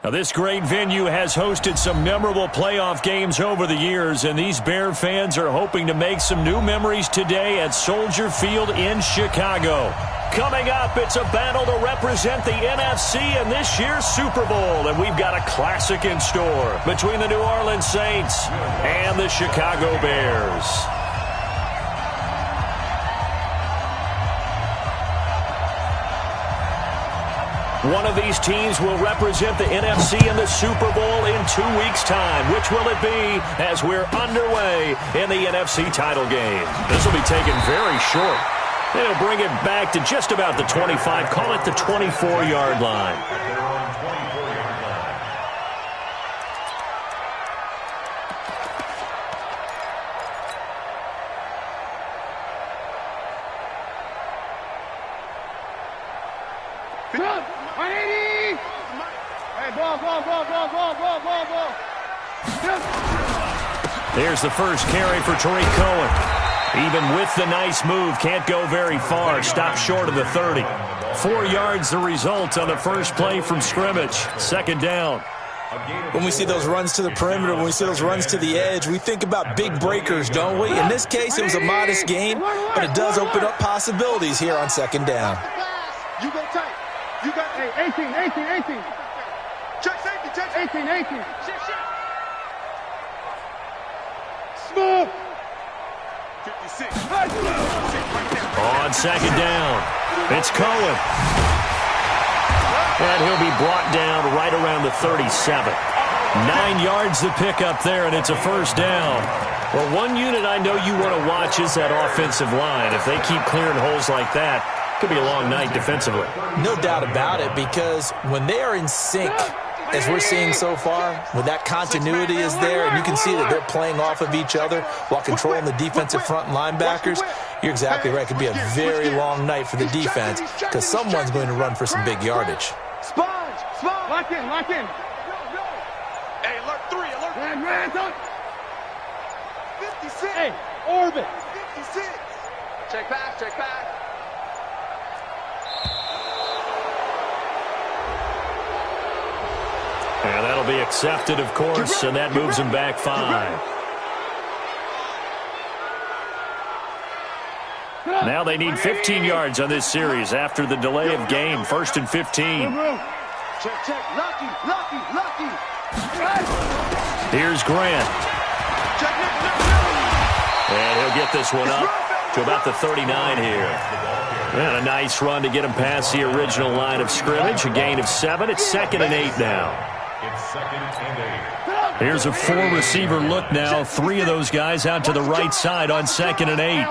Now, this great venue has hosted some memorable playoff games over the years, and these Bear fans are hoping to make some new memories today at Soldier Field in Chicago. Coming up, it's a battle to represent the NFC in this year's Super Bowl, and we've got a classic in store between the New Orleans Saints and the Chicago Bears. One of these teams will represent the NFC in the Super Bowl in 2 weeks' time. Which will it be as we're underway in the NFC title game? This will be taken very short. They'll bring it back to just about the 25, call it the 24-yard line. There's the first carry for Tariq Cohen. Even with the nice move, can't go very far. Stop short of the 30. 4 yards the result on the first play from scrimmage. Second down. When we see those runs to the perimeter, when we see those runs to the edge, we think about big breakers, don't we? In this case, it was a modest gain, but it does open up possibilities here on second down. You go tight. You got 18. Check safety, check 18. Smooth. 56. On second down, it's Cohen. And he'll be brought down right around the 37. 9 yards to pick up there, and it's a first down. Well, one unit I know you want to watch is that offensive line. If they keep clearing holes like that, it could be a long night defensively. No doubt about it, because when they are in sync, as we're seeing so far, when that continuity is there and you can see that they're playing off of each other while controlling the defensive front linebackers, you're exactly right. It could be a very long night for the defense because someone's going to run for some big yardage. Sponge. Lock in. Hey, alert 3, alert. Red, 56. Hey, orbit. 56. Check back. And that'll be accepted, of course, and that moves him back 5. Now they need 15 yards on this series after the delay of game. 1st and 15. Check. Lucky. Here's Grant. And he'll get this one up to about the 39 here. And a nice run to get him past the original line of scrimmage. A gain of 7. It's 2nd and 8 now. Here's a 4-receiver look now. 3 of those guys out to the right side on 2nd and 8.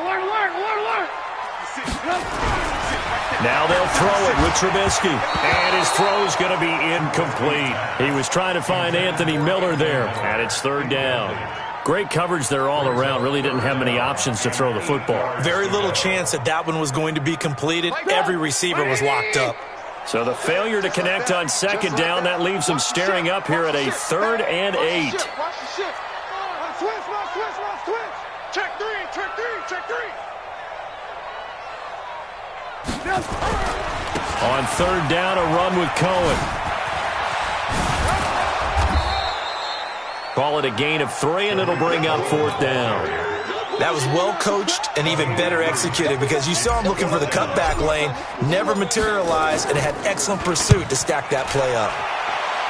Now they'll throw it with Trubisky. And his throw's going to be incomplete. He was trying to find Anthony Miller there. And it's 3rd down. Great coverage there all around. Really didn't have many options to throw the football. Very little chance that one was going to be completed. Every receiver was locked up. So the failure to connect on 2nd down, that leaves them staring up here at a 3rd and 8. Switch. Check 3. On 3rd down, a run with Cohen. Call it a gain of 3, and it'll bring up 4th down. That was well coached and even better executed because you saw him looking for the cutback lane, never materialized, and had excellent pursuit to stack that play up.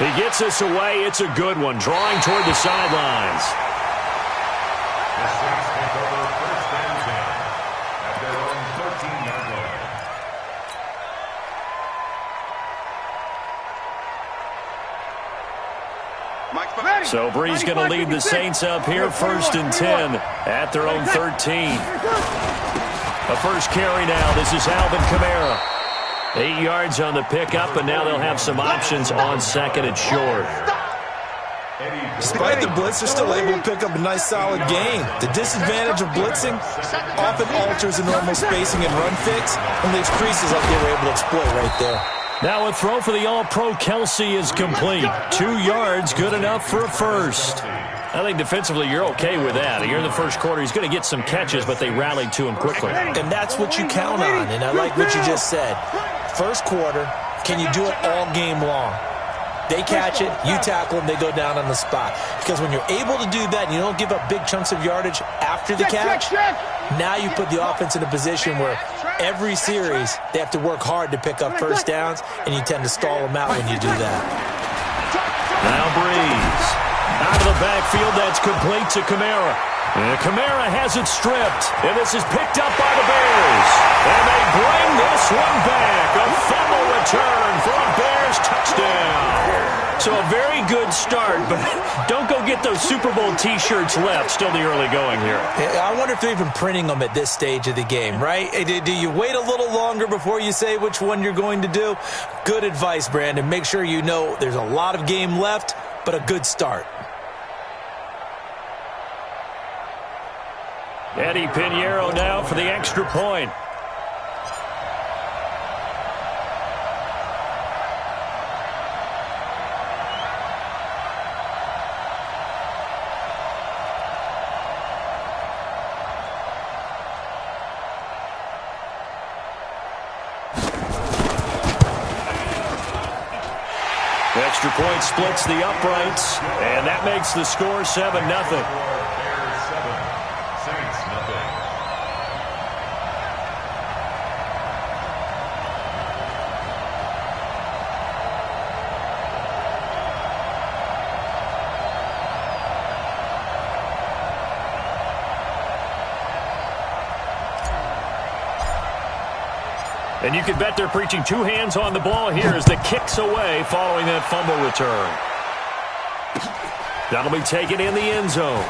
He gets us away. It's a good one, drawing toward the sidelines. So Bree's going to lead the Saints up here 1st and 10 at their own 13. A first carry now. This is Alvin Kamara. 8 yards on the pickup, and now they'll have some options on 2nd and short. Despite the blitz, they're still able to pick up a nice solid gain. The disadvantage of blitzing often alters the normal spacing and run fix and leaves creases like they were able to exploit right there. Now a throw for the All-Pro Kelsey is complete. 2 yards, good enough for a first. I think defensively you're okay with that. Here in the first quarter, he's going to get some catches, but they rallied to him quickly. And that's what you count on, and I like what you just said. First quarter, can you do it all game long? They catch it, you tackle them, they go down on the spot. Because when you're able to do that and you don't give up big chunks of yardage after the catch, now you put the offense in a position where every series they have to work hard to pick up first downs, and you tend to stall them out when you do that. Now Breeze. Out of the backfield, that's complete to Kamara. And Kamara has it stripped, and this is picked up by the Bears. And they bring this one back. A fumble return for a Bears touchdown. So a very good start, but don't go get those Super Bowl T-shirts left. Still the early going here. I wonder if they're even printing them at this stage of the game, right? Do you wait a little longer before you say which one you're going to do? Good advice, Brandon. Make sure you know there's a lot of game left, but a good start. Eddie Pinheiro now for the extra point. Extra point splits the uprights, and that makes the score 7-0. And you can bet they're preaching two hands on the ball here as the kick's away following that fumble return. That'll be taken in the end zone.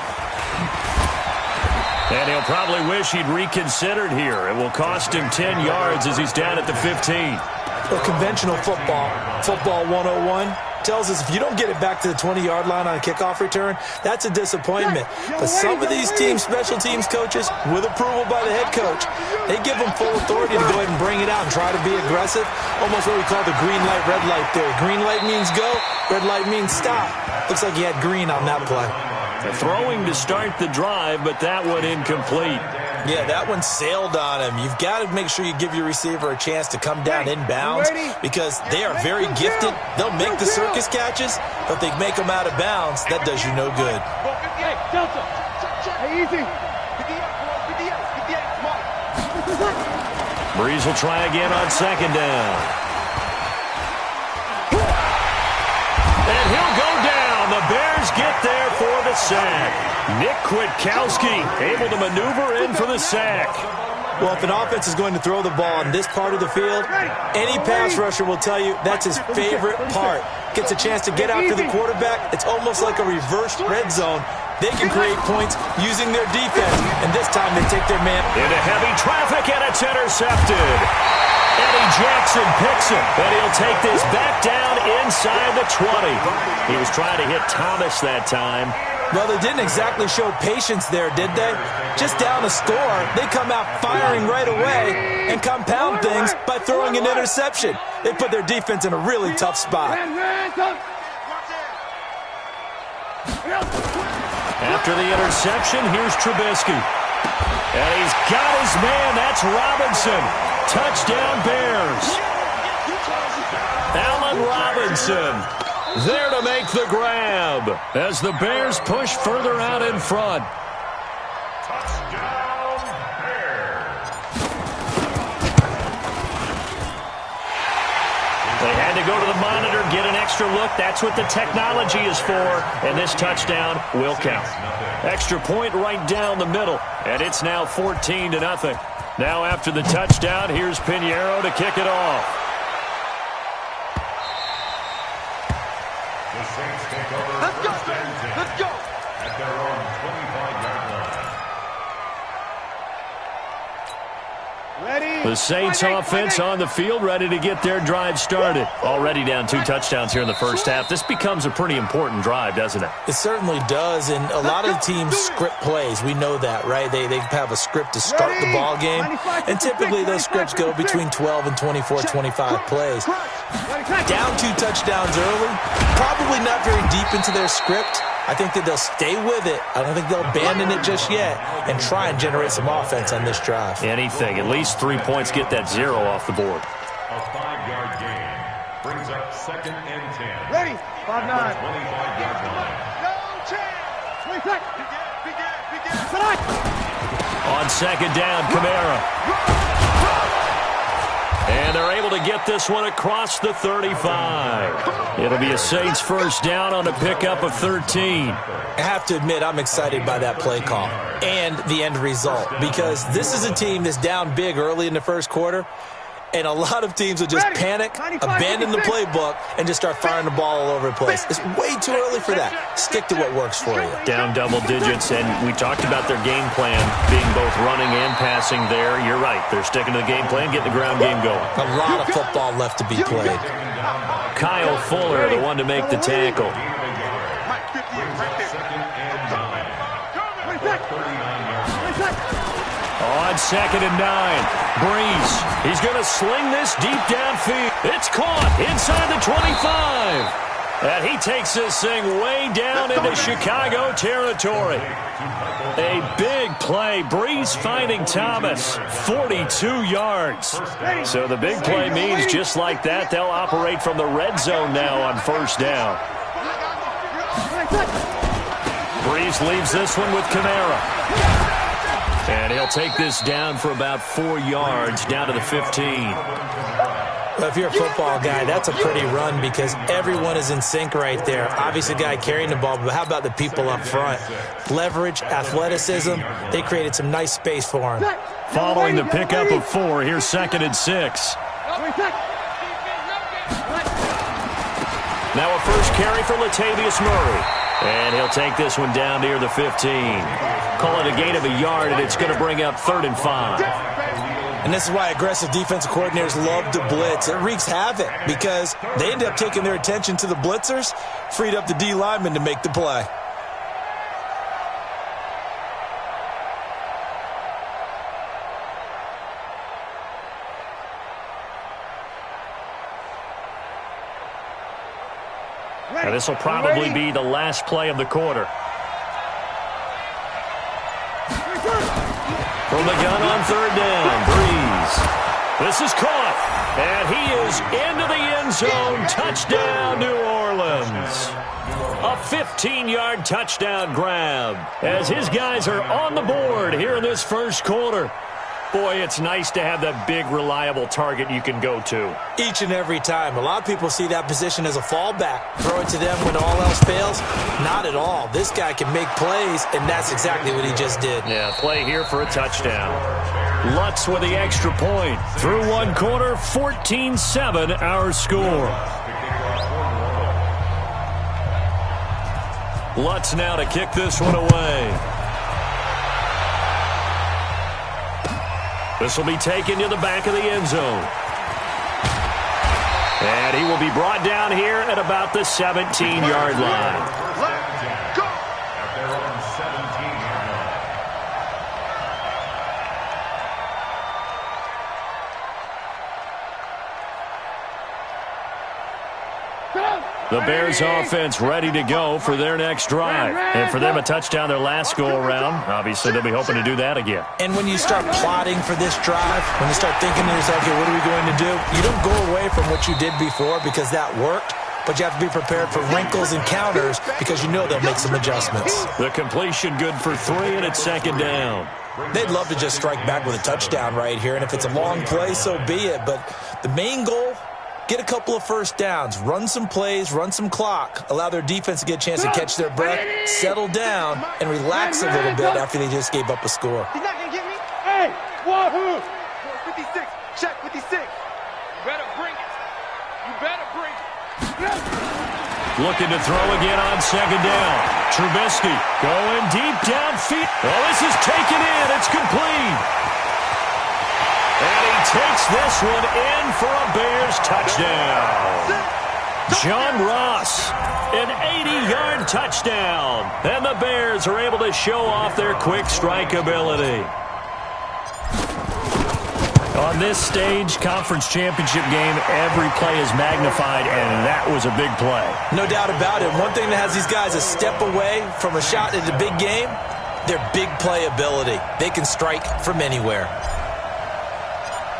And he'll probably wish he'd reconsidered here. It will cost him 10 yards as he's down at the 15. Well, conventional football 101, tells us if you don't get it back to the 20-yard line on a kickoff return, that's a disappointment. But some of these teams, special teams coaches, with approval by the head coach, they give them full authority to go ahead and bring it out and try to be aggressive. Almost what we call the green light, red light theory. Green light means go, red light means stop. Looks like he had green on that play. Throwing to start the drive, but that one incomplete. Yeah, that one sailed on him. You've got to make sure you give your receiver a chance to come down inbounds because they are very gifted. They'll make the circus catches, but they make them out of bounds. That does you no good. Easy. Breeze will try again on second down. And he'll go down. The Bears get there for the sack. Nick Kwiatkowski able to maneuver in for the sack. Well, if an offense is going to throw the ball in this part of the field, any pass rusher will tell you that's his favorite part. Gets a chance to get after the quarterback. It's almost like a reverse red zone. They can create points using their defense, and this time they take their man into heavy traffic, and it's intercepted. Eddie Jackson picks him, and he'll take this back down inside the 20. He was trying to hit Thomas that time. Well, they didn't exactly show patience there, did they? Just down a score, they come out firing right away and compound things by throwing an interception. They put their defense in a really tough spot. After the interception, here's Trubisky. And he's got his man. That's Robinson. Touchdown, Bears. Allen Robinson there to make the grab as the Bears push further out in front. They had to go to the monitor, get an extra look. That's what the technology is for, and this touchdown will count. Extra point right down the middle, and it's now 14-0. Now after the touchdown, here's Pinheiro to kick it off. Let's go. Let's go. At their own 25-yard line. Ready. The Saints offense on the field, ready to get their drive started. Already down 2 touchdowns here in the first half. This becomes a pretty important drive, doesn't it? It certainly does, and a lot of teams script plays. We know that, right? They have a script to start the ball game, and typically those scripts go between 12 and 24, 25 plays. Down 2 touchdowns early, probably not very deep into their script. I think that they'll stay with it. I don't think they'll abandon it just yet and try and generate some offense on this drive. Anything. At least 3 points, get that 0 off the board. A 5-yard gain. Brings up 2nd and 10. Ready? 5-9. 25-yard line. No chance. 20 seconds. Begin. On 2nd down, Kamara. And they're able to get this one across the 35. It'll be a Saints first down on a pickup of 13. I have to admit, I'm excited by that play call and the end result, because this is a team that's down big early in the first quarter, and a lot of teams will just panic, abandon the playbook, and just start firing the ball all over the place. It's way too early for that. Stick to what works for you. Down double digits, and we talked about their game plan being both running and passing there. You're right. They're sticking to the game plan, getting the ground game going. A lot of football left to be played. Kyle Fuller, the one to make the tackle. On 2nd and 9, Breeze. He's going to sling this deep downfield. It's caught inside the 25. And he takes this thing way down into Chicago territory. A big play. Breeze finding Thomas. 42 yards. So the big play means just like that, they'll operate from the red zone now on first down. Breeze leaves this one with Kamara. And he'll take this down for about 4 yards, down to the 15. Well, if you're a football guy, that's a pretty run because everyone is in sync right there. Obviously, the guy carrying the ball, but how about the people up front? Leverage, athleticism, they created some nice space for him. Following the pickup of 4, here's 2nd and 6. Now a first carry for Latavius Murray. And he'll take this one down near the 15. Call it a gain of a yard, and it's going to bring up 3rd and 5. And this is why aggressive defensive coordinators love to blitz. It wreaks havoc because they end up taking their attention to the blitzers, freed up the D lineman to make the play. Now this will probably be the last play of the quarter. From the gun on 3rd down, Breeze. This is caught, and he is into the end zone. Touchdown, New Orleans. A 15-yard touchdown grab as his guys are on the board here in this first quarter. Boy, it's nice to have that big, reliable target you can go to. Each and every time. A lot of people see that position as a fallback. Throw it to them when all else fails. Not at all. This guy can make plays, and that's exactly what he just did. Yeah, play here for a touchdown. Lutz with the extra point. Through one quarter, 14-7 our score. Lutz now to kick this one away. This will be taken to the back of the end zone. And he will be brought down here at about the 17-yard line. The Bears offense ready to go for their next drive. And for them, a touchdown their last go-around. Obviously, they'll be hoping to do that again. And when you start plotting for this drive, when you start thinking to yourself, okay, what are we going to do? You don't go away from what you did before because that worked, but you have to be prepared for wrinkles and counters because you know they'll make some adjustments. The completion good for 3, and it's 2nd down. They'd love to just strike back with a touchdown right here, and if it's a long play, so be it. But the main goal, get a couple of first downs, run some plays, run some clock, allow their defense to get a chance to catch their breath, settle down, and relax a little bit after they just gave up a score. He's not going to get me. Hey, wahoo! 56, check 56. You better bring it. You better bring it. Looking to throw again on 2nd down. Trubisky going deep downfield. Oh, this is taken in. It's complete. And he takes this one in for a Bears touchdown. John Ross, an 80-yard touchdown. And the Bears are able to show off their quick strike ability. On this stage, conference championship game, every play is magnified, and that was a big play. No doubt about it. One thing that has these guys a step away from a shot at the big game, their big play ability. They can strike from anywhere.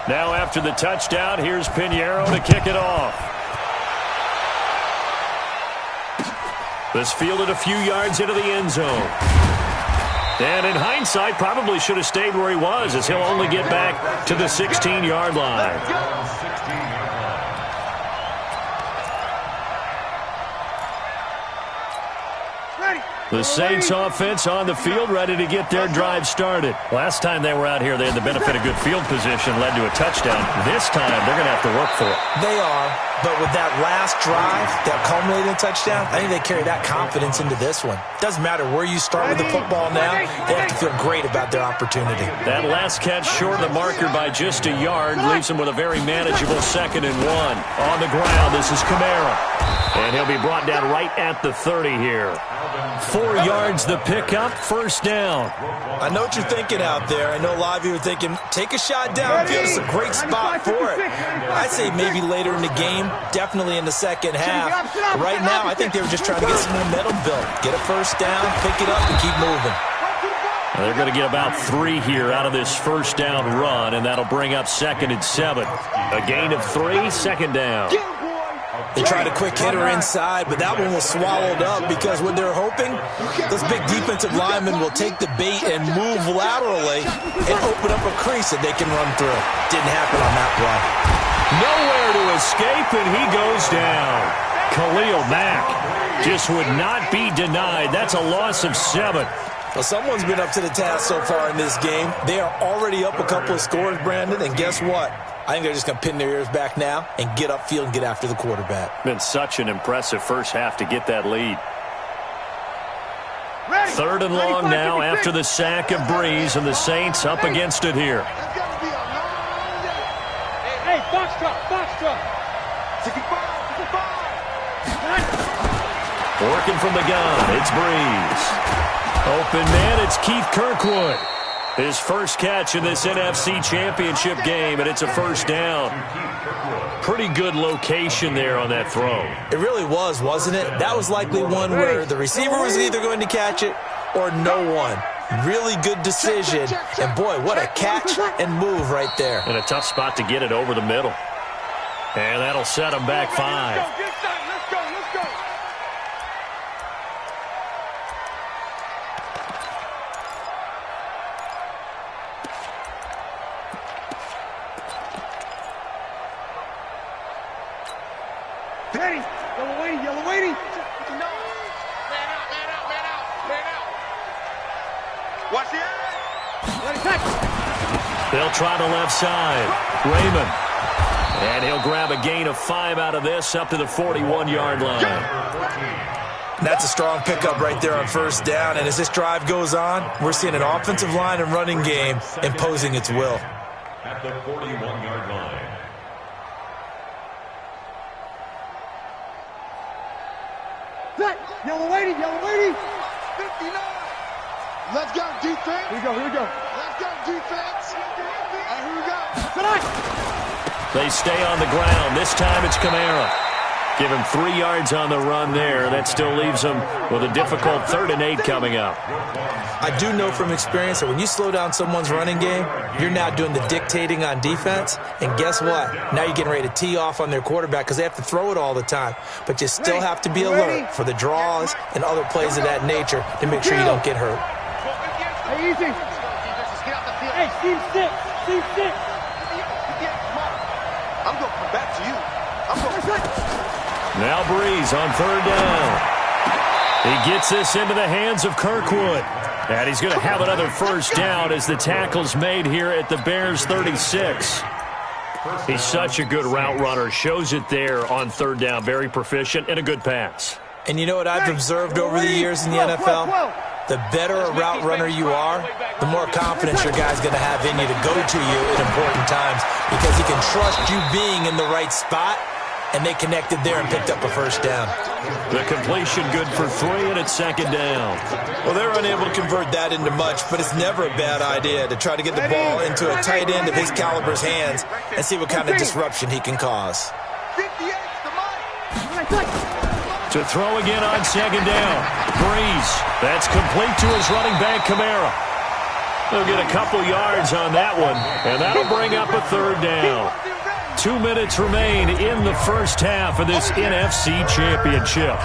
Now after the touchdown, here's Pinheiro to kick it off. This fielded a few yards into the end zone. And in hindsight, probably should have stayed where he was, as he'll only get back to the 16-yard line. The Saints offense on the field, ready to get their drive started. Last time they were out here, they had the benefit of good field position, led to a touchdown. This time, they're going to have to work for it. They are, but with that last drive, that culminating touchdown, I think they carry that confidence into this one. Doesn't matter where you start with the football now, they have to feel great about their opportunity. That last catch short of the marker by just a yard leaves them with a very manageable 2nd and 1. On the ground, this is Kamara. And he'll be brought down right at the 30 here. 4 yards the pickup, first down. I know what you're thinking out there. I know a lot of you are thinking, take a shot downfield. It's a great spot for it. I'd say maybe later in the game, definitely in the second half. But right now, I think they were just trying to get some momentum built. Get a first down, pick it up, and keep moving. They're going to get about 3 here out of this first down run, and that'll bring up 2nd and 7. A gain of 3, 2nd down. They tried a quick hitter inside, but that one was swallowed up because what they're hoping, this big defensive lineman will take the bait and move laterally and open up a crease that they can run through. Didn't happen on that play. Nowhere to escape, and he goes down. Khalil Mack just would not be denied. That's a loss of 7. Well, someone's been up to the task so far in this game. They are already up a couple of scores, Brandon, and guess what? I think they're just going to pin their ears back now and get upfield and get after the quarterback. Been such an impressive first half to get that lead. 3rd and long now after the sack of Breeze, and the Saints up against it here. Hey, box truck. 65. Working from the gun, it's Breeze. Open man, it's Keith Kirkwood. His first catch in this NFC Championship game, and it's a first down. Pretty good location there on that throw. It really was, wasn't it? That was likely one where the receiver was either going to catch it or no one. Really good decision. And, boy, what a catch and move right there. And a tough spot to get it over the middle. And that'll set him back 5. Let's go. Daddy, yellow waiting. Man out. Watch the eye. They'll try the left side. Raymond. And he'll grab a gain of 5 out of this up to the 41-yard line. That's a strong pickup right there on first down. And as this drive goes on, we're seeing an offensive line and running game imposing its will. At the 41-yard line. Yellow waiting. 59. Let's go, defense. Here we go. Let's go, defense. Here we go. They stay on the ground. This time it's Kamara. Give him 3 yards on the run there. That still leaves him with a difficult 3rd and 8 coming up. I do know from experience that when you slow down someone's running game, you're now doing the dictating on defense. And guess what? Now you're getting ready to tee off on their quarterback because they have to throw it all the time. But you still have to be alert for the draws and other plays of that nature to make sure you don't get hurt. Hey, easy. Hey, team 6. I'm going to come back to you. Now Breeze on 3rd down. He gets this into the hands of Kirkwood. And he's going to have another first down as the tackle's made here at the Bears' 36. He's such a good route runner. Shows it there on 3rd down. Very proficient and a good pass. And you know what I've observed over the years in the NFL? The better a route runner you are, the more confidence your guy's going to have in you to go to you at important times because he can trust you being in the right spot, and they connected there and picked up a first down. The completion good for 3, and it's 2nd down. Well, they're unable to convert that into much, but it's never a bad idea to try to get the ball into a tight end of his caliber's hands and see what kind of disruption he can cause. To throw again on 2nd down. Breeze. That's complete to his running back, Kamara. He'll get a couple yards on that one, and that'll bring up a 3rd down. 2 minutes remain in the first half of this NFC Championship.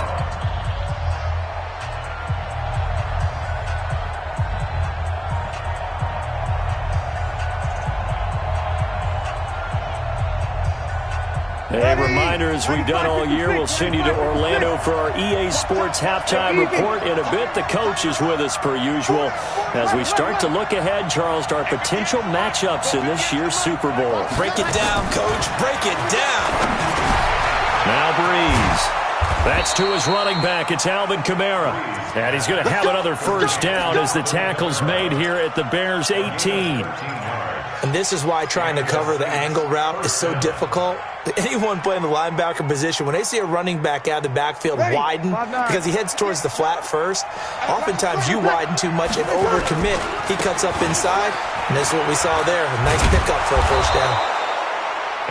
reminder, as we've done all year, we'll send you to Orlando for our EA Sports halftime report. In a bit, the coach is with us per usual as we start to look ahead, Charles, to our potential matchups in this year's Super Bowl. Break it down, Coach. Break it down. Now Breeze. That's to his running back. It's Alvin Kamara. And he's going to have another first down as the tackle's made here at the Bears' 18. And this is why trying to cover the angle route is so difficult. Anyone playing the linebacker position, when they see a running back out of the backfield widen because he heads towards the flat first, oftentimes you widen too much and overcommit. He cuts up inside, and this is what we saw there. A nice pickup for a first down.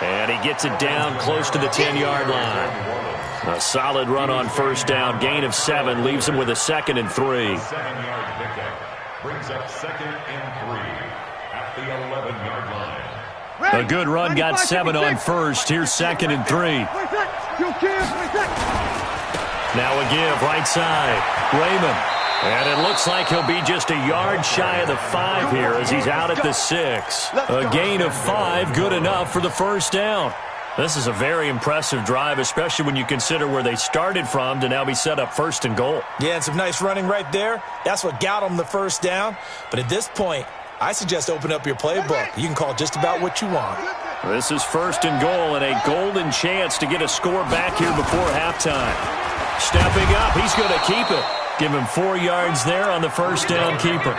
And he gets it down close to the 10-yard line. A solid run on first down. Gain of 7 leaves him with a 2nd and 3. 7-yard pickup brings up 2nd and 3 at the 11-yard line. A good run got 7 on first. Here's 2nd and 3. Now a give right side. Raymond. And it looks like he'll be just a yard shy of the 5 here as he's out at the 6. A gain of 5, good enough for the first down. This is a very impressive drive, especially when you consider where they started from to now be set up 1st and goal. Yeah, and some nice running right there. That's what got them the first down. But at this point, I suggest open up your playbook. You can call just about what you want. This is 1st and goal and a golden chance to get a score back here before halftime. Stepping up, he's going to keep it. Give him 4 yards there on the first down keeper.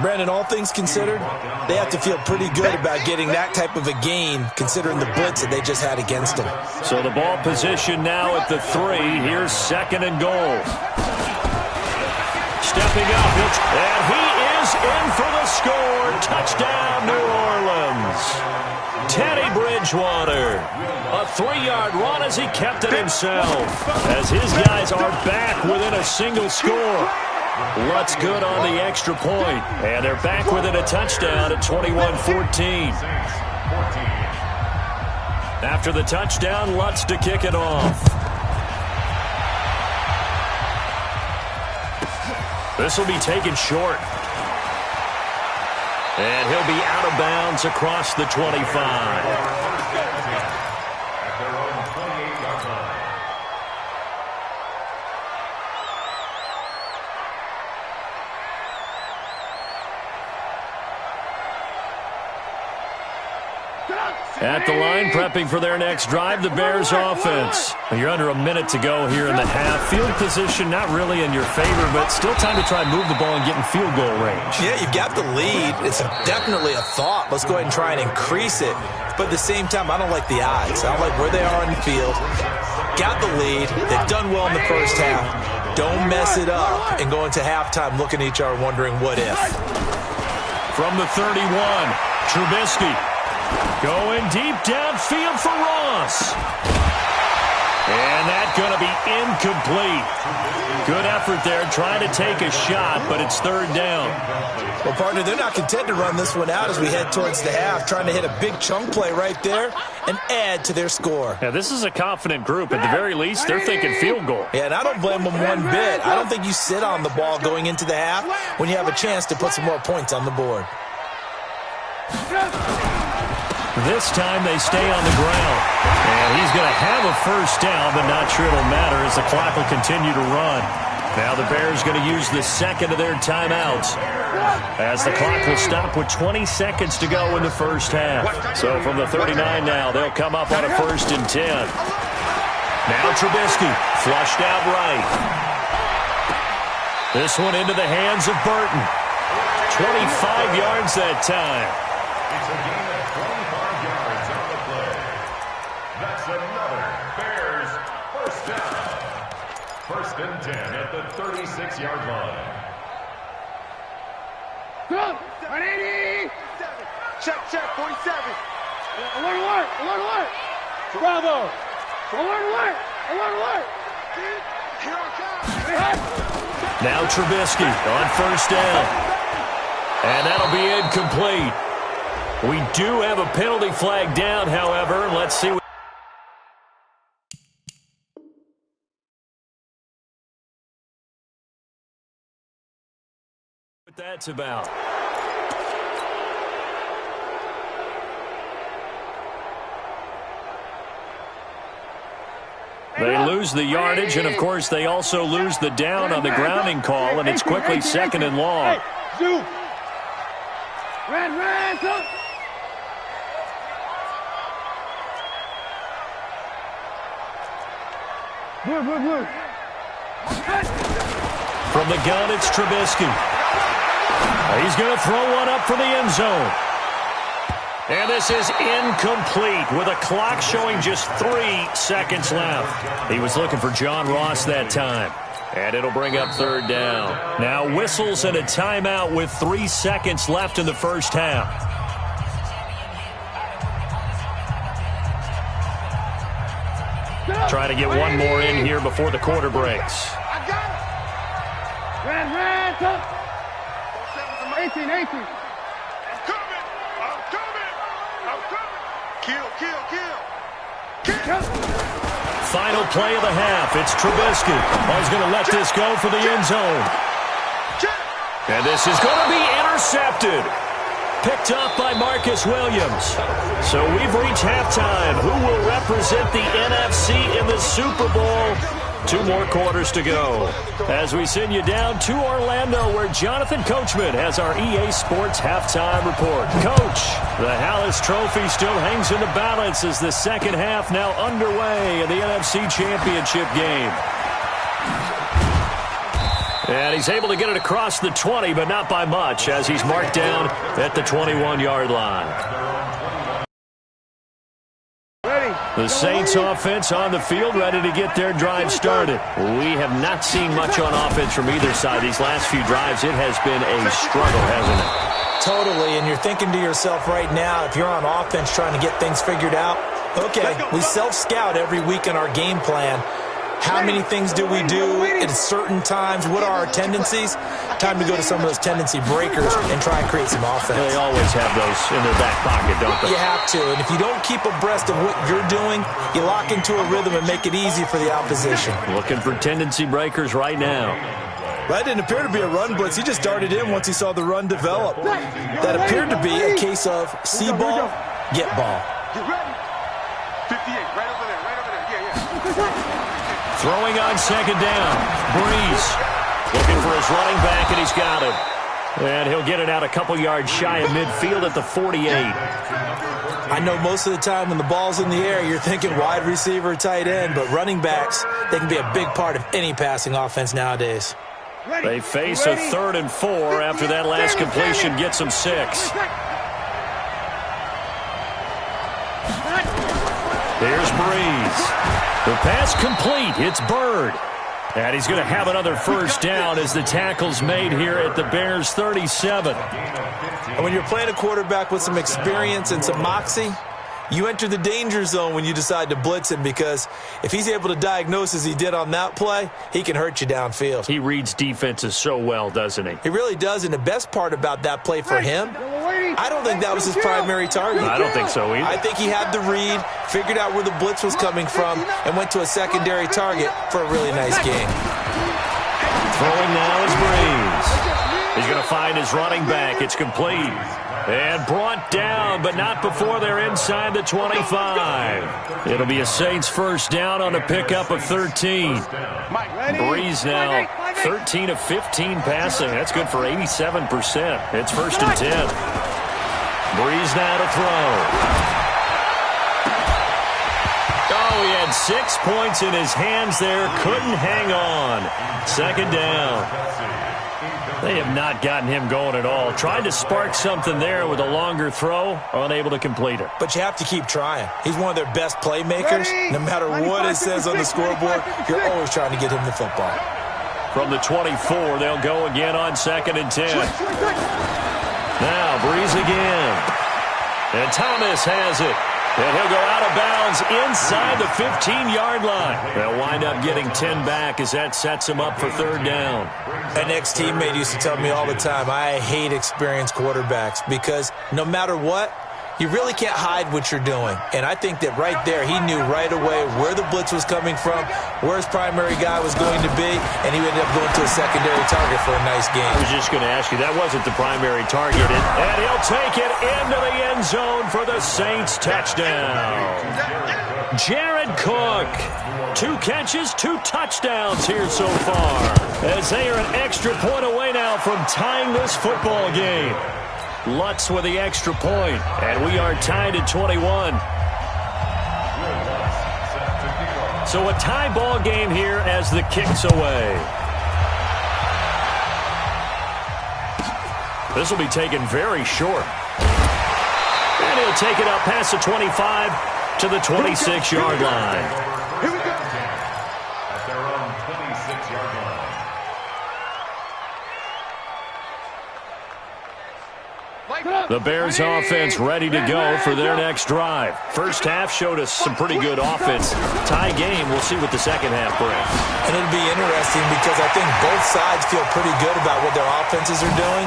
Brandon, all things considered, they have to feel pretty good about getting that type of a gain considering the blitz that they just had against them. So the ball position now at the 3. Here's 2nd and goal. Stepping up, and he is in for the score. Touchdown, New Orleans. Teddy Bridgewater. A 3-yard run as he kept it himself. As his guys are back within a single score. Lutz good on the extra point. And they're back within a touchdown at 21-14. After the touchdown, Lutz to kick it off. This will be taken short. And he'll be out of bounds across the 25. At the line, prepping for their next drive, the Bears offense. You're under a minute to go here in the half. Field position not really in your favor, but still time to try and move the ball and get in field goal range. Yeah, you've got the lead. It's definitely a thought. Let's go ahead and try and increase it. But at the same time, I don't like the odds. I don't like where they are on the field. Got the lead. They've done well in the first half. Don't mess it up and go into halftime looking at each other wondering what if. From the 31, Trubisky. Going deep downfield for Ross. And that's going to be incomplete. Good effort there trying to take a shot, but it's 3rd down. Well, partner, they're not content to run this one out as we head towards the half, trying to hit a big chunk play right there and add to their score. Yeah, this is a confident group. At the very least, they're thinking field goal. Yeah, and I don't blame them one bit. I don't think you sit on the ball going into the half when you have a chance to put some more points on the board. This time they stay on the ground. And he's going to have a first down, but not sure it'll matter as the clock will continue to run. Now the Bears going to use the 2nd of their timeouts as the clock will stop with 20 seconds to go in the first half. So from the 39 now, they'll come up on a 1st and 10. Now Trubisky, flushed out right. This one into the hands of Burton. 25 yards that time. It's a gain of 25 yards on the play. That's another Bears first down. 1st and 10 at the 36-yard line. Go! 180! Check, 47. Alert, alert, alert, alert! Bravo! Alert, alert, alert, alert! Here I come! Now Trubisky on 1st down. And that'll be incomplete. We do have a penalty flag down, however. Let's see what that's about. They lose the yardage, and, of course, they also lose the down on the grounding call, and it's quickly second and long. From the gun, it's Trubisky. He's going to throw one up for the end zone. And this is incomplete with a clock showing just 3 seconds left. He was looking for John Ross that time. And it'll bring up third down. Now whistles and a timeout with 3 seconds left in the first half. Trying to get one more in here before the quarter breaks. I got it. Red, 18. I'm coming. Kill. Final play of the half. It's Trubisky. He's going to let this go for the end zone. And this is going to be intercepted. Picked up by Marcus Williams. So we've reached halftime. Who will represent the NFC in the Super Bowl? 2 more quarters to go. As we send you down to Orlando, where Jonathan Coachman has our EA Sports halftime report. Coach, the Hallis Trophy still hangs in the balance as the second half now underway in the NFC Championship game. And he's able to get it across the 20, but not by much, as he's marked down at the 21-yard line. The Saints offense on the field, ready to get their drive started. We have not seen much on offense from either side. These last few drives, it has been a struggle, hasn't it? Totally, and you're thinking to yourself right now, if you're on offense trying to get things figured out, okay, we self-scout every week in our game plan. How many things do we do at certain times? What are our tendencies? Time to go to some of those tendency breakers and try and create some offense. They always have those in their back pocket, don't they? You have to, and if you don't keep abreast of what you're doing, you lock into a rhythm and make it easy for the opposition. Looking for tendency breakers right now. That didn't appear to be a run blitz. He just darted in once he saw the run develop. That appeared to be a case of see ball, get ball. Get ready. 58, right over there. Yeah. Throwing on second down. Breeze looking for his running back, and he's got it. And he'll get it out a couple yards shy of midfield at the 48. I know most of the time when the ball's in the air, you're thinking wide receiver, tight end, but running backs, they can be a big part of any passing offense nowadays. They face a 3rd and 4 after that last completion gets them 6. Here's Breeze. The pass complete. It's Bird. And he's going to have another first down as the tackle's made here at the Bears' 37. And when you're playing a quarterback with some experience and some moxie, you enter the danger zone when you decide to blitz him, because if he's able to diagnose as he did on that play, he can hurt you downfield. He reads defenses so well, doesn't he? He really does, and the best part about that play for him, I don't think that was his primary target. I don't think so either. I think he had the read, figured out where the blitz was coming from, and went to a secondary target for a really nice game. Throwing now is Breeze. He's going to find his running back. It's complete. And brought down, but not before they're inside the 25. It'll be a Saints first down on a pickup of 13. Breeze now 13 of 15 passing. That's good for 87%. It's 1st and 10. Breeze now to throw. Oh, he had 6 points in his hands there. Couldn't hang on. 2nd down. They have not gotten him going at all. Tried to spark something there with a longer throw, unable to complete it. But you have to keep trying. He's one of their best playmakers. No matter what it says on the scoreboard, you're always trying to get him the football. From the 24, they'll go again on 2nd and 10. Now, Breeze again. And Thomas has it. And he'll go out of bounds inside the 15-yard line. They'll wind up getting 10 back as that sets him up for 3rd down. An ex-teammate used to tell me all the time, I hate experienced quarterbacks, because no matter what, you really can't hide what you're doing. And I think that right there, he knew right away where the blitz was coming from, where his primary guy was going to be, and he ended up going to a secondary target for a nice game. I was just going to ask you, that wasn't the primary target. And he'll take it into the end zone for the Saints touchdown. Jared Cook. 2 catches, 2 touchdowns here so far, as they are an extra point away now from tying this football game. Lutz with the extra point, and we are tied at 21. So a tie ball game here as the kick's away. This will be taken very short. And he'll take it up past the 25 to the 26-yard line. Here we go. At their own 26-yard line. The Bears offense ready to go for their next drive. First half showed us some pretty good offense. Tie game, we'll see what the second half brings. And it'll be interesting because I think both sides feel pretty good about what their offenses are doing.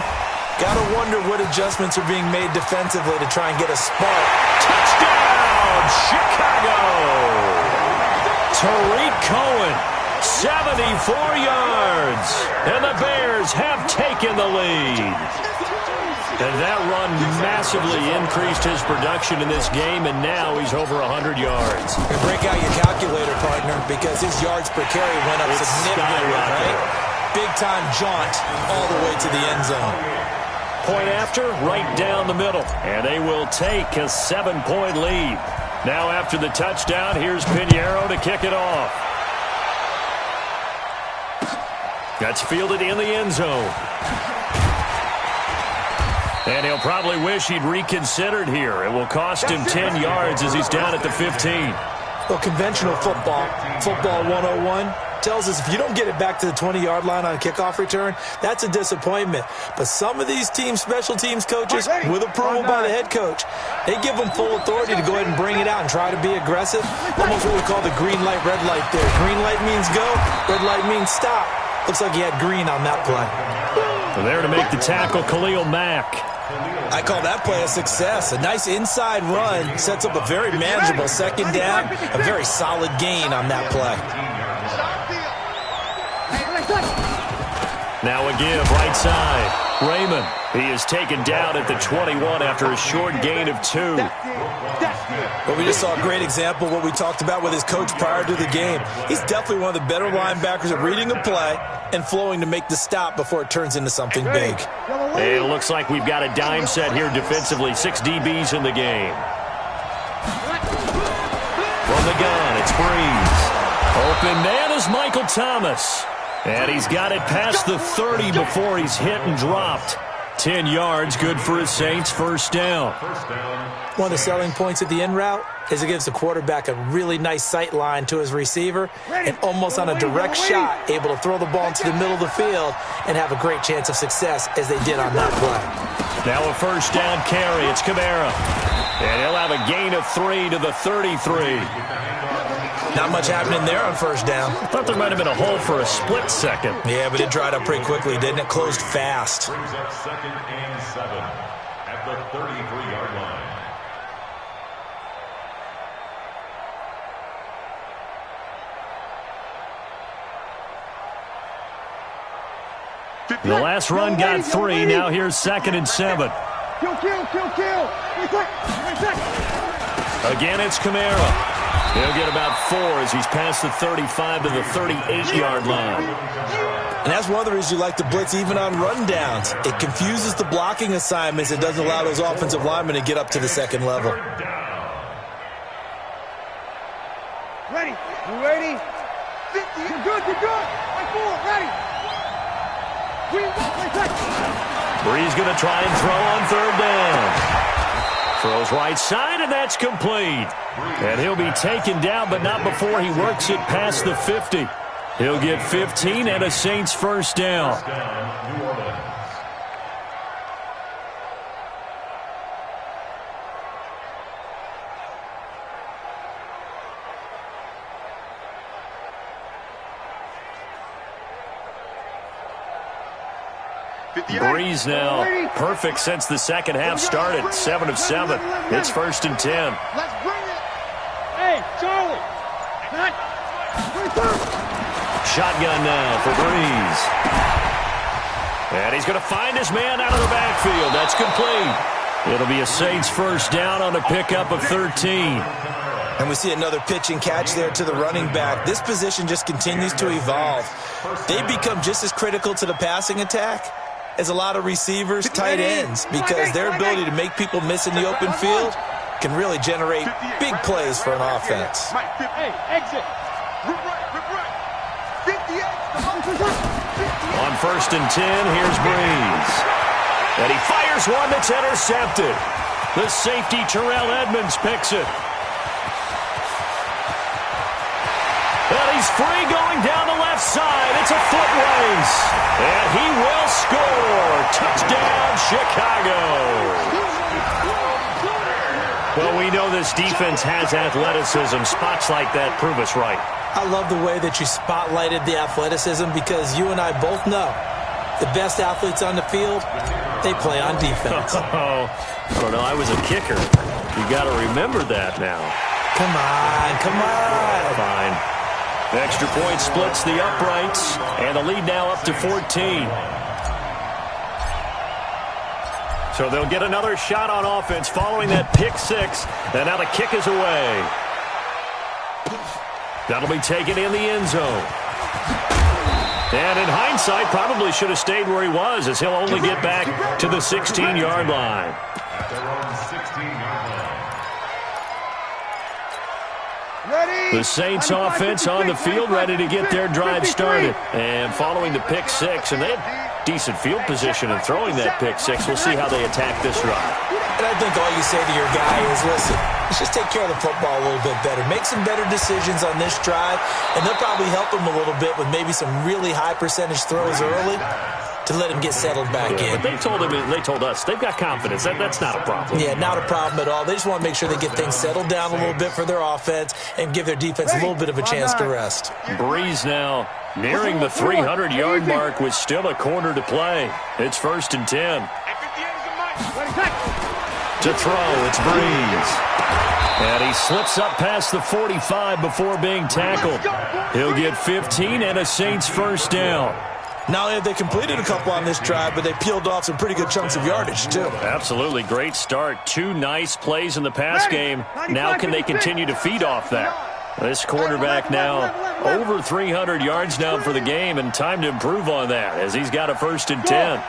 Got to wonder what adjustments are being made defensively to try and get a spark. Touchdown, Chicago! Tariq Cohen, 74 yards. And the Bears have taken the lead. And that run massively increased his production in this game, and now he's over 100 yards. You break out your calculator, partner, because his yards per carry went up significantly, right? Big-time jaunt all the way to the end zone. Point after, right down the middle. And they will take a 7-point lead. Now after the touchdown, here's Pinheiro to kick it off. That's fielded in the end zone. And he'll probably wish he'd reconsidered here. It will cost him 10 yards as he's down at the 15. Well, conventional football 101, tells us if you don't get it back to the 20-yard line on a kickoff return, that's a disappointment. But some of these special teams coaches, with approval by the head coach, they give them full authority to go ahead and bring it out and try to be aggressive. Almost what we call the green light, red light there. Green light means go, red light means stop. Looks like he had green on that play. So there to make the tackle, Khalil Mack. I call that play a success. A nice inside run sets up a very manageable second down, a very solid gain on that play. Now a give, right side. Raymond, he is taken down at the 21 after a short gain of 2. Well, we just saw a great example of what we talked about with his coach prior to the game. He's definitely one of the better linebackers at reading a play and flowing to make the stop before it turns into something big. It looks like we've got a dime set here defensively. 6 DBs in the game. From the gun, it's Breeze. Open man is Michael Thomas. And he's got it past the 30 before he's hit and dropped. 10 yards, good for his Saints, first down. One of the selling points of the in route is it gives the quarterback a really nice sight line to his receiver and almost on a direct shot able to throw the ball into the middle of the field and have a great chance of success as they did on that play. Now a first down carry. It's Kamara. And he'll have a gain of 3 to the 33. Not much happening there on first down. I thought there might have been a hole for a split second. Yeah, but it dried up pretty quickly, didn't it? Closed fast. Brings up 2nd and 7 at the 33-yard line. The last run got 3. Now here's 2nd and 7. Kill. Again, it's Kamara. He'll get about 4 as he's past the 35 to the 38-yard line. And that's one of the reasons you like to blitz even on rundowns. It confuses the blocking assignments. It doesn't allow those offensive linemen to get up to the second level. Ready. You ready? 50. You're good. Right forward. Ready. Breeze going to try and throw on 3rd down. Throws right side, and that's complete. And he'll be taken down, but not before he works it past the 50. He'll get 15 and a Saints first down. New Orleans. Breeze now perfect since the second half started. 7 of 7. It's 1st and 10. Let's bring it. Hey, Charlie. Shotgun now for Breeze. And he's going to find his man out of the backfield. That's complete. It'll be a Saints first down on a pickup of 13. And we see another pitch and catch there to the running back. This position just continues to evolve. They become just as critical to the passing attack as a lot of receivers, tight ends, because their ability to make people miss in the open field can really generate big plays for an offense. On first and 10, here's Breeze. And he fires one that's intercepted. The safety, Terrell Edmonds, picks it. And he's free going down the left side. It's a foot race. And he will score. Touchdown, Chicago. Well, we know this defense has athleticism. Spots like that prove us right. I love the way that you spotlighted the athleticism because you and I both know the best athletes on the field, they play on defense. Oh, I don't know. I was a kicker. You got to remember that now. Come on, come on. Fine. The extra point splits the uprights, and the lead now up to 14. So they'll get another shot on offense following that pick six, and now the kick is away. That'll be taken in the end zone. And in hindsight, probably should have stayed where he was, as he'll only get back to the 16-yard line. At their own 16-yard line. The Saints offense on the field, ready to get their drive started. And following the pick six, and they had decent field position in throwing that pick six. We'll see how they attack this drive. And I think all you say to your guy is, listen, let's just take care of the football a little bit better. Make some better decisions on this drive, and they'll probably help him a little bit with maybe some really high percentage throws early to let him get settled back in. But they told us they've got confidence. That's not a problem. Yeah, not a problem at all. They just want to make sure they get things settled down a little bit for their offense and give their defense a little bit of a chance to rest. Breeze now nearing the 300-yard mark with still a quarter to play. It's first and 10. To throw, it's Breeze. And he slips up past the 45 before being tackled. He'll get 15 and a Saints first down. Not only have they completed a couple on this drive, but they peeled off some pretty good chunks of yardage, too. Absolutely. Great start. Two nice plays in the pass game. Now can they continue to feed off that? This quarterback now over 300 yards now for the game, and time to improve on that as he's got a first and 10.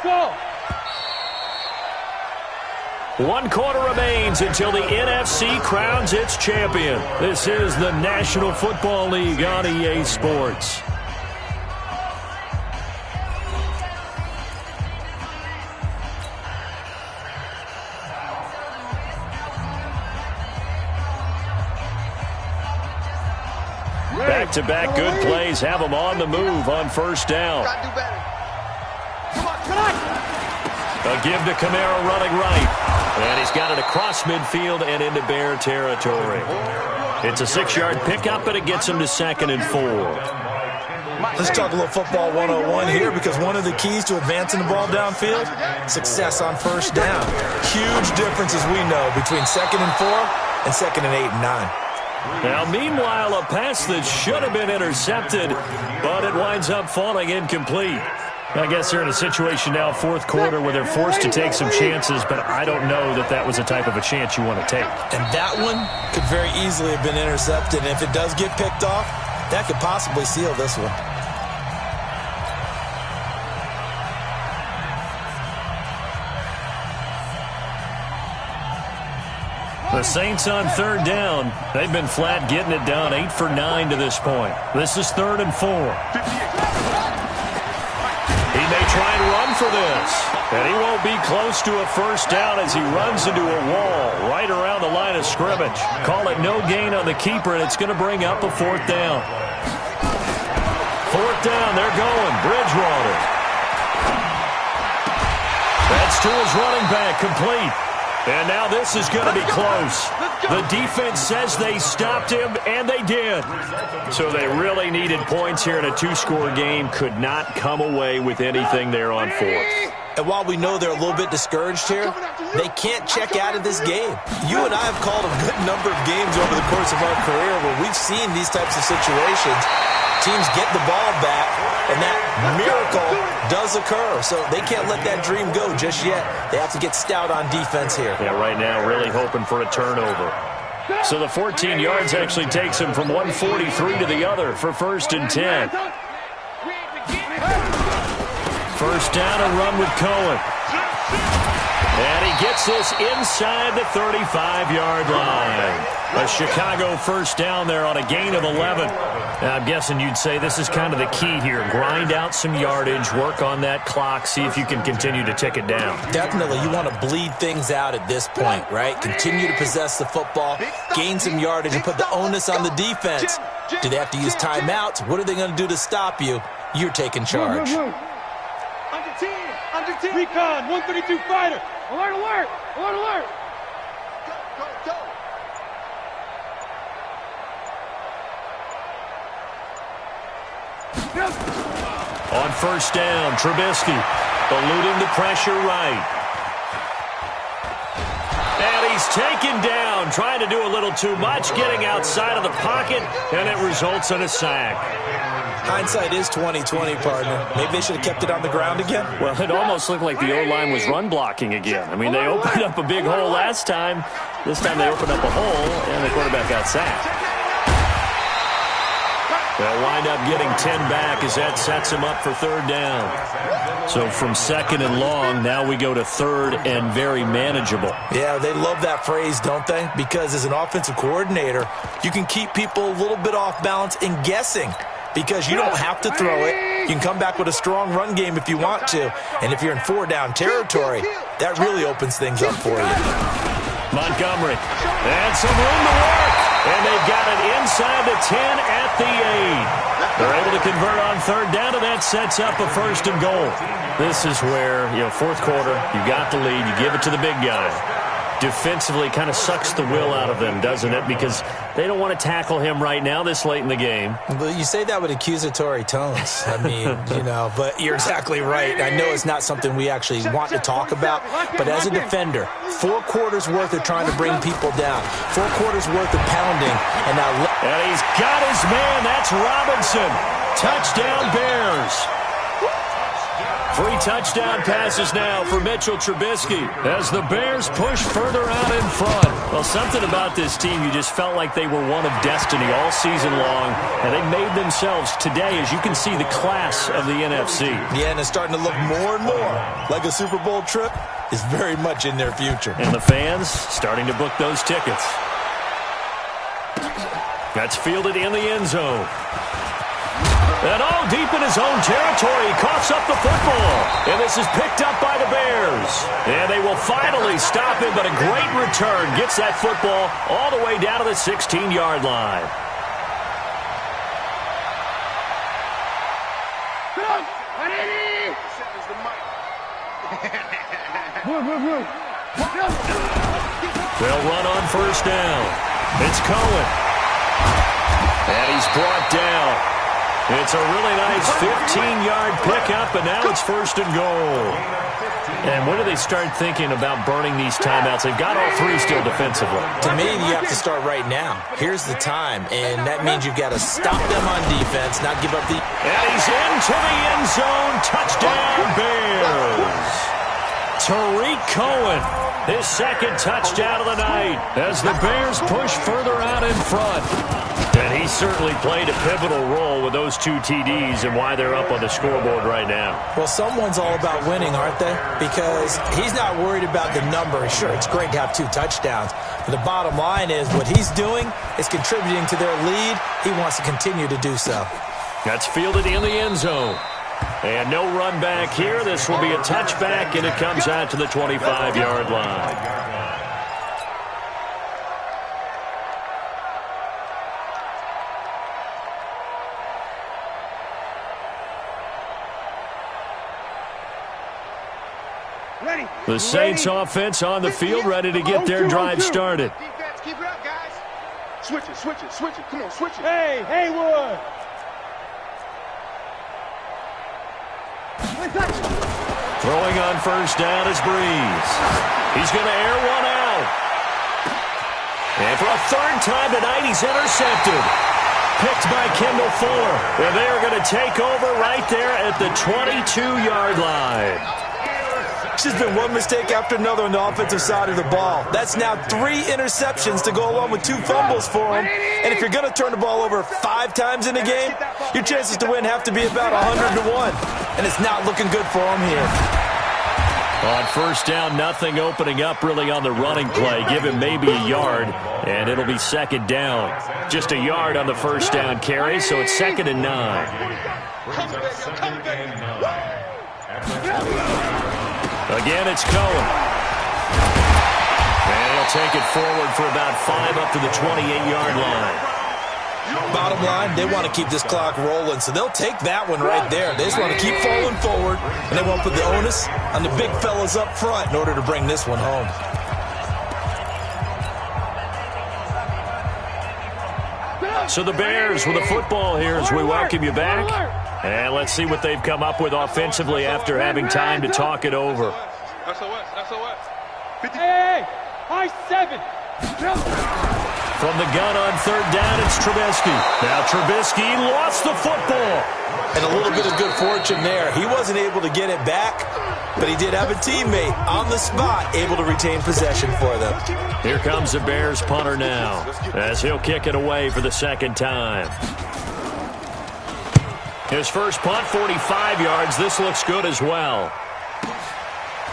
1 quarter remains until the NFC crowns its champion. This is the National Football League on EA Sports. Back-to-back good plays have them on the move on first down. A give to Kamara running right. And he's got it across midfield and into Bear territory. It's a 6-yard pickup, and it gets him to 2nd and 4. Let's talk a little football 101 here, because one of the keys to advancing the ball downfield, success on first down. Huge difference, as we know, between 2nd and 4 and 2nd and 8 and 9. Now, meanwhile, a pass that should have been intercepted, but it winds up falling incomplete. I guess they're in a situation now, fourth quarter, where they're forced to take some chances, but I don't know that that was the type of a chance you want to take. And that one could very easily have been intercepted. And if it does get picked off, that could possibly seal this one. The Saints on third down. They've been flat getting it down, 8 for 9 to this point. This is 3rd and 4. He may try and run for this. And he won't be close to a first down as he runs into a wall right around the line of scrimmage. Call it no gain on the keeper, and it's going to bring up a 4th down. 4th down, they're going. Bridgewater. That's to his running back, complete. And now this is going to be close. The defense says they stopped him, and they did. So they really needed points here in a 2-score game. Could not come away with anything there on 4th. And while we know they're a little bit discouraged here, they can't check out of this game. You and I have called a good number of games over the course of our career where we've seen these types of situations. Teams get the ball back, and that miracle does occur, so they can't let that dream go just yet. They have to get stout on defense here. Yeah, right now really hoping for a turnover. So the 14 yards actually takes him from 143 to the other for 1st and 10. First down and run with Cohen. And he gets this inside the 35-yard line. A Chicago first down there on a gain of 11. Now, I'm guessing you'd say this is kind of the key here. Grind out some yardage, work on that clock, see if you can continue to tick it down. Definitely. You want to bleed things out at this point, right? Continue to possess the football, gain some yardage, and put the onus on the defense. Do they have to use timeouts? What are they going to do to stop you? You're taking charge. Under 10. Recon, 132 fighter. Alert, alert, alert, alert. Go, go, go. On first down, Trubisky eluding the pressure right. And he's taken down, trying to do a little too much, getting outside of the pocket, and it results in a sack. Hindsight is 20/20, partner. Maybe they should have kept it on the ground again. Well, it almost looked like the O-line was run blocking again. I mean, they opened up a big hole last time. This time they opened up a hole, and the quarterback got sacked. They'll wind up getting 10 back as that sets him up for 3rd down. So from 2nd and long, now we go to 3rd and very manageable. Yeah, they love that phrase, don't they? Because as an offensive coordinator, you can keep people a little bit off balance in guessing. Because you don't have to throw it. You can come back with a strong run game if you want to. And if you're in 4-down territory, that really opens things up for you. Montgomery. And some room to work. And they've got it inside the 10 at the 8. They're able to convert on 3rd down, and that sets up a 1st and goal. This is where, 4th quarter, you got the lead, you give it to the big guy. Defensively kind of sucks the will out of them, doesn't it? Because they don't want to tackle him right now this late in the game. Well, you say that with accusatory tones. I mean, but you're exactly right. I know it's not something we actually want to talk about, but as a defender, 4 quarters worth of trying to bring people down, 4 quarters worth of pounding, and now... And he's got his man. That's Robinson. Touchdown, Bears. 3 touchdown passes now for Mitchell Trubisky as the Bears push further out in front. Well, something about this team, you just felt like they were one of destiny all season long, and they made themselves today, as you can see, the class of the NFC. Yeah, and it's starting to look more and more like a Super Bowl trip is very much in their future. And the fans starting to book those tickets. That's fielded in the end zone. And all deep in his own territory, he coughs up the football. And this is picked up by the Bears. And they will finally stop him, but a great return gets that football all the way down to the 16-yard line. They'll run on first down. It's Cohen. And he's brought down. It's a really nice 15-yard pickup, and now it's 1st and goal. And when do they start thinking about burning these timeouts? They've got all 3 still defensively. To me, you have to start right now. Here's the time, and that means you've got to stop them on defense, not give up the... And he's into the end zone. Touchdown, Bears. Tariq Cohen, his 2nd touchdown of the night as the Bears push further out in front. And he certainly played a pivotal role with those 2 TDs and why they're up on the scoreboard right now. Well, someone's all about winning, aren't they? Because he's not worried about the number. Sure, it's great to have 2 touchdowns. But the bottom line is what he's doing is contributing to their lead. He wants to continue to do so. That's fielded in the end zone. And no run back here. This will be a touchback, and it comes out to the 25-yard line. The Saints offense on the field, ready to get their drive started. Defense, keep it up, guys. Switch it, switch it, switch it. Come on, switch it. Hey, Haywood. Throwing on first down is Breeze. He's going to air one out. And for a 3rd time tonight, he's intercepted. picked by Kendall Fuller. And they are going to take over right there at the 22-yard line. It's just been one mistake after another on the offensive side of the ball. That's now 3 interceptions to go along with 2 fumbles for him. And if you're going to turn the ball over 5 times in a game, your chances to win have to be about 100 to 1. And it's not looking good for him here. On first down, nothing opening up really on the running play. Give him maybe a yard, and it'll be second down. Just a yard on the first down carry, so it's 2nd and 9. Again, it's Cohen. And he'll take it forward for about 5 up to the 28-yard line. Bottom line, they want to keep this clock rolling, so they'll take that one right there. They just want to keep falling forward, and they won't put the onus on the big fellas up front in order to bring this one home. So the Bears with the football here as we welcome you back. And let's see what they've come up with offensively after having time to talk it over. Hey, high 7. From the gun on third down, it's Trubisky. Now Trubisky lost the football. And a little bit of good fortune there. He wasn't able to get it back, but he did have a teammate on the spot able to retain possession for them. Here comes the Bears punter now as he'll kick it away for the second time. His first punt, 45 yards. This looks good as well.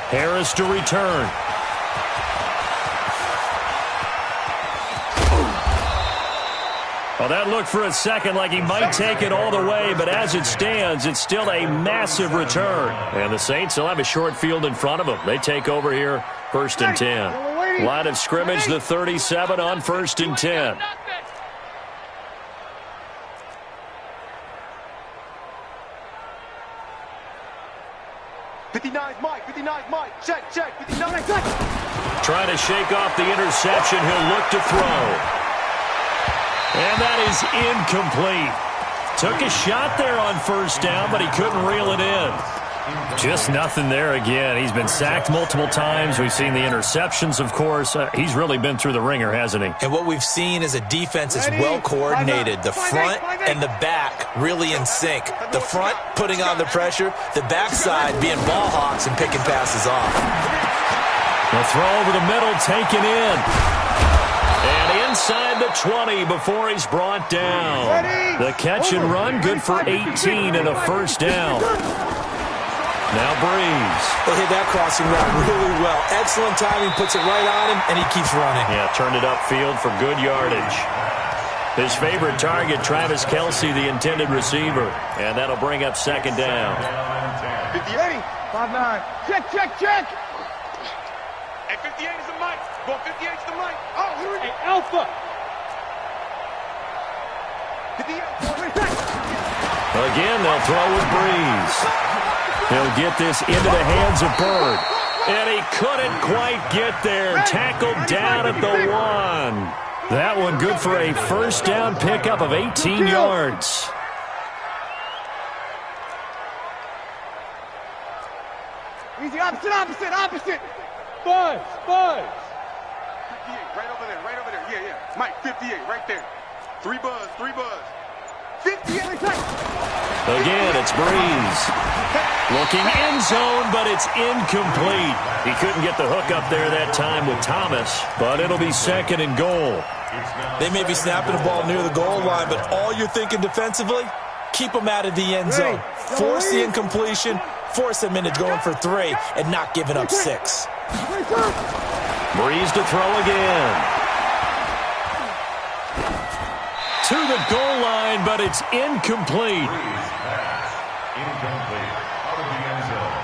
Harris to return. Well, that looked for a second like he might take it all the way, but as it stands, it's still a massive return. And the Saints will have a short field in front of them. They take over here, 1st and 10. Line of scrimmage, the 37 on 1st and 10. Check, 59, Trying to shake off the interception. He'll look to throw. And that is incomplete. Took a shot there on first down, but he couldn't reel it in. Just nothing there again. He's been sacked multiple times. We've seen the interceptions, of course. He's really been through the ringer, hasn't he? And what we've seen is a defense that's well coordinated. The front and the back really in sync. The front putting on the pressure, the backside being ball hawks and picking passes off. The throw over the middle taken in. And inside the 20 before he's brought down. The catch and run, good for 18 and a first down. Now Breeze. They hit that crossing route really well. Excellent timing, puts it right on him, and he keeps running. Yeah, turned it upfield for good yardage. His favorite target, Travis Kelce, the intended receiver. And that'll bring up second down. 50, ready? 5-9. Check. Hey, 58 is the mic. Go 58 is the mic. Oh, here we go. Hey, Alpha. 58. Again, they'll throw with Breeze. He'll get this into the hands of Bird. And he couldn't quite get there. Tackled down at the 1. That one good for a first down pickup of 18 yards. Easy, opposite. Buzz. 58, right over there. Yeah. Mike, 58, right there. 3 buzz. 58, Again, it's Breeze. Looking end zone, but it's incomplete. He couldn't get the hook up there that time with Thomas, but it'll be 2nd and goal. They may be snapping the ball near the goal line, but all you're thinking defensively, keep them out of the end zone. Force the incompletion, force them into going for 3, and not giving up 6. Breeze to throw again. To the goal line, but it's incomplete. Incomplete. Out of the end zone.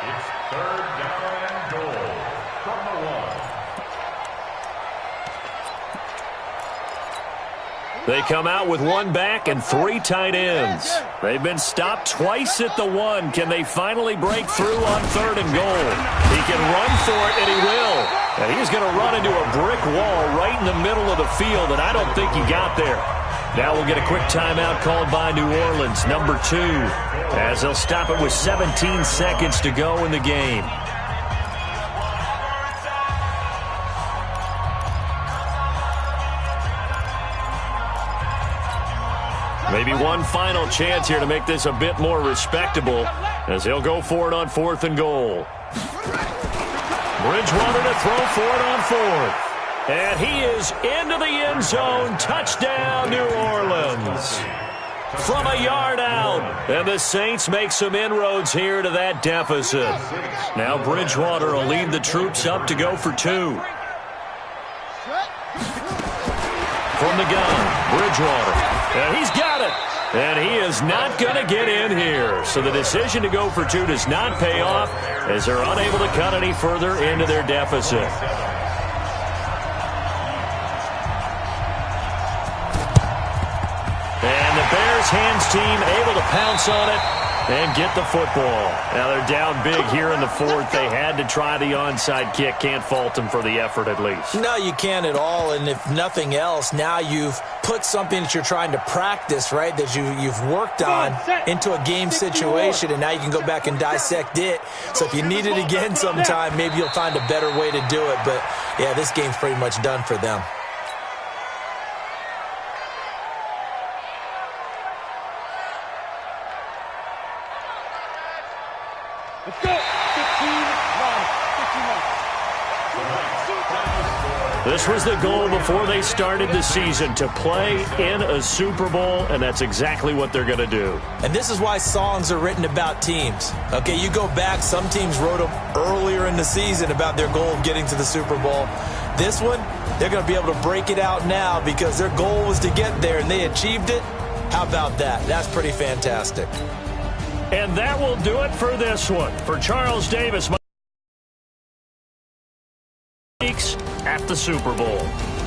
It's 3rd down and goal from the 1. They come out with 1 back and 3 tight ends. They've been stopped twice at the 1. Can they finally break through on 3rd and goal? He can run for it, and he will. And he's going to run into a brick wall right in the middle of the field, and I don't think he got there. Now we'll get a quick timeout called by New Orleans, number 2, as they'll stop it with 17 seconds to go in the game. Maybe one final chance here to make this a bit more respectable as he'll go for it on 4th and goal. Bridgewater to throw for it on 4th. And he is into the end zone. Touchdown, New Orleans. From a yard out. And the Saints make some inroads here to that deficit. Now Bridgewater will lead the troops up to go for 2. From the gun, Bridgewater. And he's got it. And he is not going to get in here. So the decision to go for 2 does not pay off as they're unable to cut any further into their deficit. And the Bears hands team able to pounce on it and get the football. Now they're down big here in the 4th. They had to try the onside kick. Can't fault them for the effort at least. No, you can't at all. And if nothing else, now you've put something that you're trying to practice, right, that you've worked on into a game situation, and now you can go back and dissect it. So if you need it again sometime, maybe you'll find a better way to do it. But, yeah, this game's pretty much done for them. Let's go. 15 This was the goal before they started the season, to play in a Super Bowl, and that's exactly what they're going to do. And this is why songs are written about teams. Okay, you go back, some teams wrote them earlier in the season about their goal of getting to the Super Bowl. This one, they're going to be able to break it out now because their goal was to get there, and they achieved it. How about that? That's pretty fantastic. And that will do it for this one. For Charles Davis, at the Super Bowl.